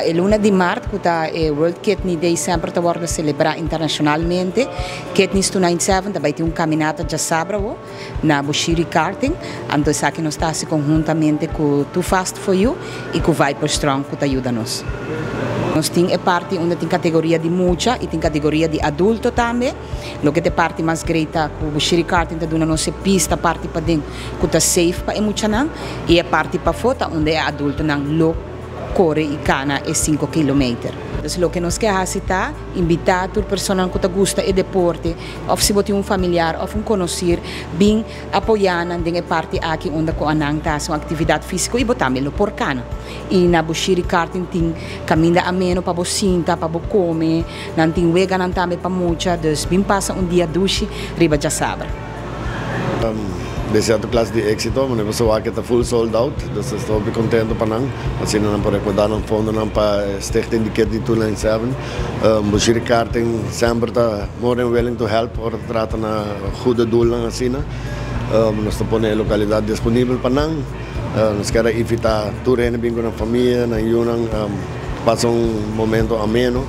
Il luna di marzo, il World Kidney Day sempre viene celebrato internazionalmente. Kidney sta in 7, dabei tem caminata già sabato na Bushiri Karting. Então aqui nós estamos conjuntamente com Too Fast For You e com Viper Strong que ajuda nos. Nós temos a parte onde tem categoria de mucha e tem categoria de adulto também. Lo que é parte mais grande com Bushiri Karting está dando nossa pista parte para dentro que está safe para mucha não e a parte para fora onde é adulto não corre e cana é 5 km. Então, o que nós queremos é invitar a pessoas que gostam de deporte, ou se você tem familiar, ou conhecer, bem apoiando a parte aqui onde a uma atividade física e também por cana. E na Bushiri Karting tem caminho ameno para você sentar, para você comer, não tem wega também para muita, então bem passa dia duche, riba já sabe. Deseado classe de éxito, mas você vai que está full sold out, então estou bem contente para não, assim não pode dar um fundo não para estar indicado de tudo em 7. Bushiri Karting sempre está more than willing to help, para tratar na goede doelen assim, nós estamos pondo a localidade disponível para não, nós queremos evitar tudo bem com a família, na união, passa momento ameno.